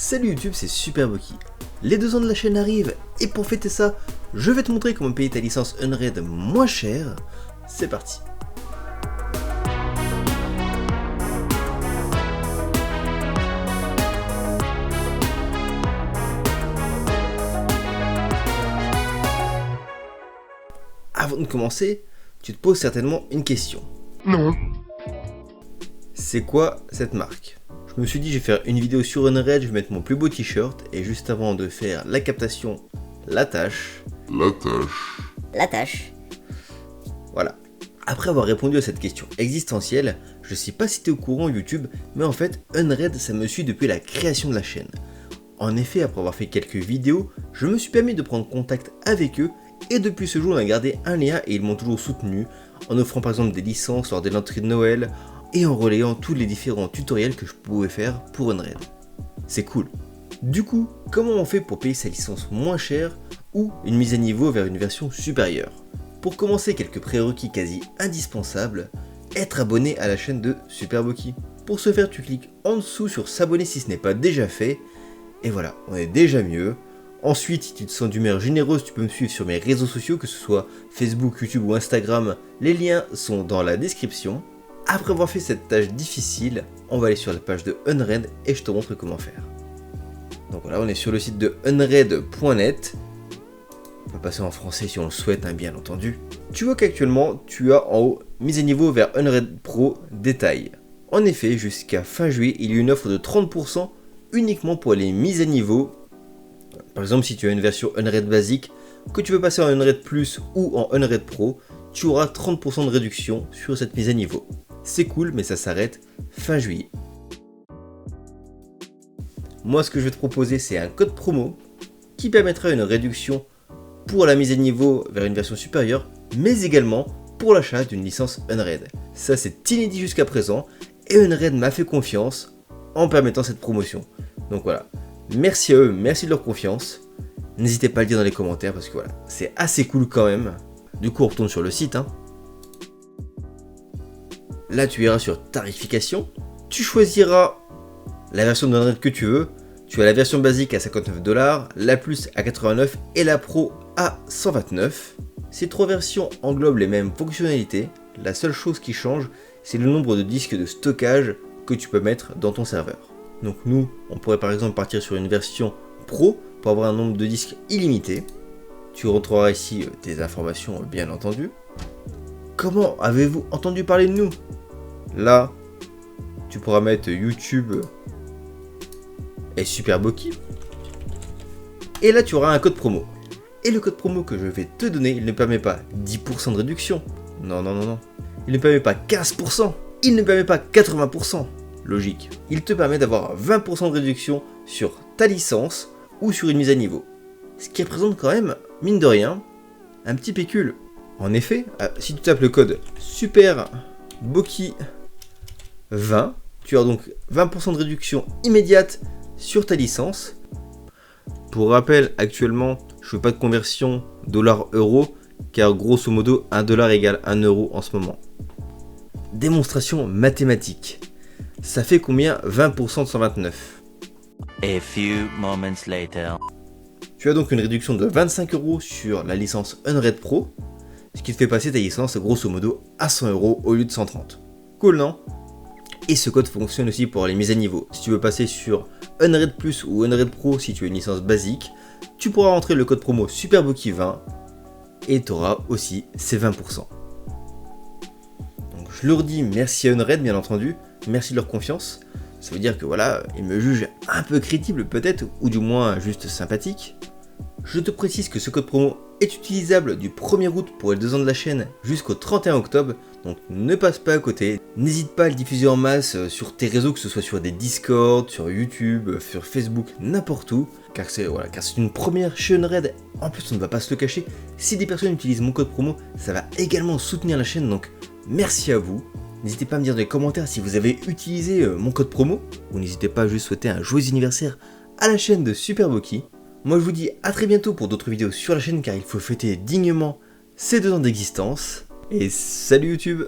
Salut YouTube, c'est Superboki. Les 2 ans de la chaîne arrivent et pour fêter ça, je vais te montrer comment payer ta licence Unraid moins cher. C'est parti. Avant de commencer, tu te poses certainement une question. Non. C'est quoi cette marque? Je me suis dit je vais faire une vidéo sur Unraid, je vais mettre mon plus beau t-shirt et juste avant de faire la captation, la tâche. Voilà. Après avoir répondu à cette question existentielle, je sais pas si t'es au courant YouTube, mais en fait Unraid ça me suit depuis la création de la chaîne. En effet, après avoir fait quelques vidéos, je me suis permis de prendre contact avec eux et depuis ce jour on a gardé un lien et ils m'ont toujours soutenu en offrant par exemple des licences lors des l'entrée de Noël et en relayant tous les différents tutoriels que je pouvais faire pour Unraid. C'est cool. Du coup, comment on fait pour payer sa licence moins chère ou une mise à niveau vers une version supérieure? Pour commencer, quelques prérequis quasi indispensables, être abonné à la chaîne de Superboki. Pour ce faire, tu cliques en dessous sur s'abonner si ce n'est pas déjà fait, et voilà, on est déjà mieux. Ensuite, si tu te sens d'humeur généreuse, tu peux me suivre sur mes réseaux sociaux, que ce soit Facebook, YouTube ou Instagram, les liens sont dans la description. Après avoir fait cette tâche difficile, on va aller sur la page de Unraid et je te montre comment faire. Donc voilà, on est sur le site de unraid.net. On peut passer en français si on le souhaite, hein, bien entendu. Tu vois qu'actuellement, tu as en haut mise à niveau vers Unraid Pro détail. En effet, jusqu'à fin juillet, il y a une offre de 30% uniquement pour les mises à niveau. Par exemple, si tu as une version Unraid basique, que tu veux passer en Unraid Plus ou en Unraid Pro, tu auras 30% de réduction sur cette mise à niveau. C'est cool, mais ça s'arrête fin juillet. Moi, ce que je vais te proposer, c'est un code promo qui permettra une réduction pour la mise à niveau vers une version supérieure, mais également pour l'achat d'une licence Unraid. Ça, c'est inédit jusqu'à présent, et Unraid m'a fait confiance en permettant cette promotion. Donc voilà, merci à eux, merci de leur confiance. N'hésitez pas à le dire dans les commentaires, parce que voilà, c'est assez cool quand même. Du coup, on retourne sur le site, hein. Là, tu iras sur tarification. Tu choisiras la version d'Unraid que tu veux. Tu as la version basique à $59, la plus à 89 et la pro à 129. Ces 3 versions englobent les mêmes fonctionnalités. La seule chose qui change, c'est le nombre de disques de stockage que tu peux mettre dans ton serveur. Donc nous, on pourrait par exemple partir sur une version pro pour avoir un nombre de disques illimité. Tu retrouveras ici tes informations bien entendu. Comment avez-vous entendu parler de nous? Là, tu pourras mettre YouTube et Superboki. Et là, tu auras un code promo. Et le code promo que je vais te donner, il ne permet pas 10% de réduction. Non. Il ne permet pas 15%. Il ne permet pas 80%. Logique. Il te permet d'avoir 20% de réduction sur ta licence ou sur une mise à niveau. Ce qui représente quand même, mine de rien, un petit pécule. En effet, si tu tapes le code Superboki 20, tu as donc 20% de réduction immédiate sur ta licence. Pour rappel, actuellement, je ne fais pas de conversion $-euro, car grosso modo, 1 dollar égale 1 euro en ce moment. Démonstration mathématique. Ça fait combien 20% de 129? A few moments later. Tu as donc une réduction de 25 € sur la licence Unraid Pro, ce qui te fait passer ta licence grosso modo à 100 € au lieu de 130. Cool, non? Et ce code fonctionne aussi pour les mises à niveau. Si tu veux passer sur Unraid Plus ou Unraid Pro si tu as une licence basique, tu pourras rentrer le code promo Superboki20 et tu auras aussi ces 20%. Donc je leur dis merci à Unraid bien entendu, merci de leur confiance. Ça veut dire que voilà, ils me jugent un peu crédible peut-être, ou du moins juste sympathique. Je te précise que ce code promo est utilisable du 1er août pour les 2 ans de la chaîne jusqu'au 31 octobre, donc ne passe pas à côté. N'hésite pas à le diffuser en masse sur tes réseaux, que ce soit sur des Discord, sur YouTube, sur Facebook, n'importe où, car c'est une première chez Unraid. En plus, on ne va pas se le cacher, si des personnes utilisent mon code promo, ça va également soutenir la chaîne, donc merci à vous. N'hésitez pas à me dire dans les commentaires si vous avez utilisé mon code promo, ou n'hésitez pas à juste souhaiter un joyeux anniversaire à la chaîne de Superboki. Moi je vous dis à très bientôt pour d'autres vidéos sur la chaîne car il faut fêter dignement ces 2 ans d'existence. Et salut YouTube!